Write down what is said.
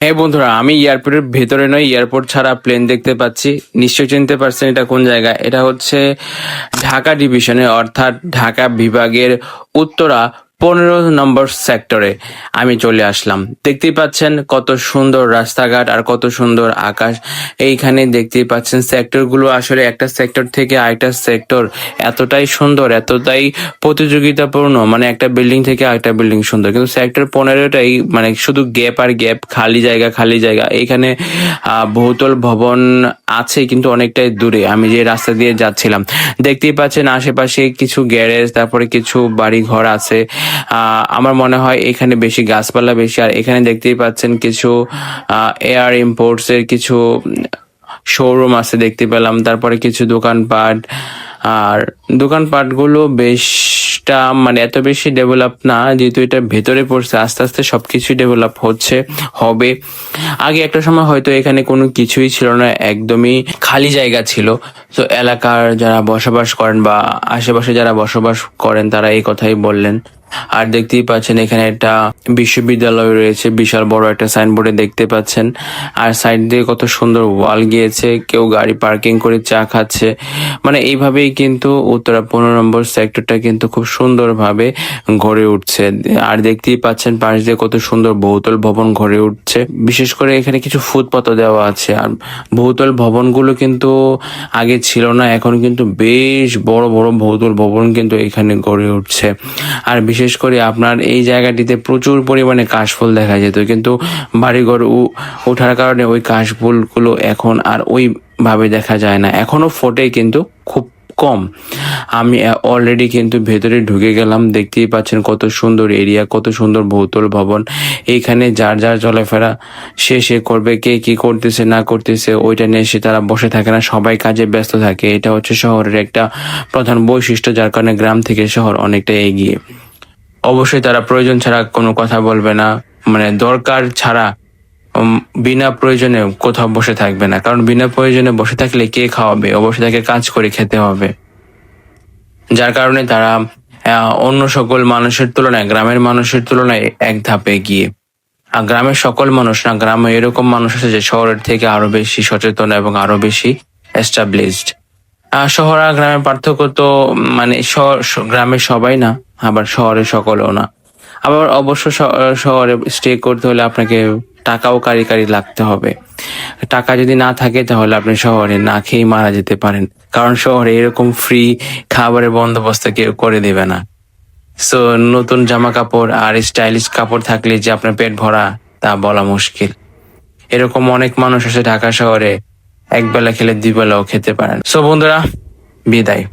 হ্যাঁ বন্ধুরা, আমি এয়ারপোর্টের ভেতরে নয়, এয়ারপোর্ট ছাড়া প্লেন দেখতে পাচ্ছি। নিশ্চয় চিনতে পারছেন এটা কোন জায়গা। এটা হচ্ছে ঢাকা ডিভিশনে, অর্থাৎ ঢাকা বিভাগের উত্তরা 15 নম্বর সেক্টরে আমি চলে আসলাম। দেখতেই পাচ্ছেন কত সুন্দর রাস্তাঘাট আর কত সুন্দর আকাশ। এইখানে দেখতেই পাচ্ছেন সেক্টরগুলো আসলে একটা সেক্টর থেকে আরেকটা সেক্টর এতটাই সুন্দর, এতটাই প্রতিযোগিতাপূর্ণ, মানে একটা বিল্ডিং থেকে আরেকটা বিল্ডিং সুন্দর, কিন্তু সেক্টর 15টাই মানে শুধু গ্যাপ আর গ্যাপ, খালি জায়গা খালি জায়গা। এইখানে বহুতল ভবন আছে কিন্তু অনেকটাই দূরে। আমি যে রাস্তা দিয়ে যাচ্ছিলাম দেখতেই পাচ্ছেন আশেপাশে কিছু গ্যারেজ, তারপরে কিছু বাড়ি ঘর আছে। আমার মনে হয় এখানে বেশি গাছপালা বেশি। আর এখানে দেখতেই পাচ্ছেন কিছু এয়ার ইম্পোর্টস এর কিছু শোরুম আছে দেখতে পেলাম, তারপরে কিছু দোকানপাট। আর দোকানপাট গুলো বেশটা মানে এত বেশি ডেভেলপ না, যেহেতু এটা ভেতরে পড়ছে, আস্তে আস্তে সবকিছু ডেভেলপ হচ্ছে হবে। আগে একটা সময় হয়তো এখানে কোনো কিছুই ছিল না, একদমই খালি জায়গা ছিল। তো এলাকার যারা বসবাস করেন বা আশেপাশে যারা বসবাস করেন তারা এই কথাই বললেন। আর দেখতেই পাচ্ছেন এখানে একটা বিশ্ববিদ্যালয় রয়েছে, বিশাল বড় একটা সাইনবোর্ডে দেখতে পাচ্ছেন। আর সাইড দিয়ে কত সুন্দর ওয়াল গিয়েছে, কেউ গাড়ি পার্কিং করে চা খাচ্ছে। মানে এইভাবেই কিন্তু উত্তরা 15 নম্বর সেক্টরটা কিন্তু খুব সুন্দরভাবে গড়ে উঠছে। আর দেখতেই পাচ্ছেন পাশ দিয়ে কত সুন্দর বহুতল ভবন গড়ে উঠছে। বিশেষ করে এখানে কিছু ফুটপাতও দেওয়া আছে। আর বহুতল ভবনগুলো কিন্তু আগে ছিল না, এখন কিন্তু বেশ বড় বড় বহুতল ভবন কিন্তু এখানে গড়ে উঠছে। আর বিশেষ করে আপনার এই জায়গাটিতে প্রচুর পরিমাণে কাশফুল দেখা যেত, কিন্তু বাড়িঘর ওঠার কারণে ওই কাশফুলগুলো এখন আর ওই ভাবে দেখা যায় না, এখনো ফোটে কিন্তু খুব কম। আমি অলরেডি কিন্তু ভেতরে ঢুকে গেলাম। দেখতেই পাচ্ছেন কত সুন্দর এরিয়া, কত সুন্দর বহুতল ভবন। এইখানে যার যার চলাফেরা সে করবে, কে কি করতেছে না করতেছে ওইটা নিয়ে সে তারা বসে থাকে না, সবাই কাজে ব্যস্ত থাকে। এটা হচ্ছে শহরের একটা প্রধান বৈশিষ্ট্য, যার কারণে গ্রাম থেকে শহর অনেকটা এগিয়ে। অবশ্যই তারা প্রয়োজন ছাড়া কোনো কথা বলবে না, মানে দরকার ছাড়া বিনা প্রয়োজনে কোথাও বসে থাকবে না, কারণ বিনা প্রয়োজনে বসে থাকলে কে খাওয়াবে? অবশ্যই তাকে কাজ করে খেতে হবে। যার কারণে তারা অন্য সকল মানুষের তুলনায়, গ্রামের মানুষের তুলনায় এক ধাপে এগিয়ে। আর গ্রামের সকল মানুষ না, গ্রামে এরকম মানুষ আছে যে শহরের থেকে আরো বেশি সচেতন এবং আরো বেশি এস্টাবলিশড। শহর আর গ্রামের পার্থক্য তো মানে গ্রামের সবাই না, আবার শহরের সকলেও না। আবার অবশ্য শহরে স্টে করতে হলে আপনাকে টাকাও কারি কারি লাগতে হবে। টাকা যদি না থাকে তাহলে আপনি শহরে না খেয়ে মারা যেতে পারেন, কারণ শহরে এরকম ফ্রি খাবারের বন্দোবস্ত কেউ করে দেবে না। সো নতুন জামা কাপড় আর স্টাইলিশ কাপড় থাকলে যে আপনার পেট ভরা তা বলা মুশকিল। এরকম অনেক মানুষ আছে ঢাকা শহরে, এক বেলা খেলে দুই বেলাও খেতে পারেন। সো বন্ধুরা, বিদায়।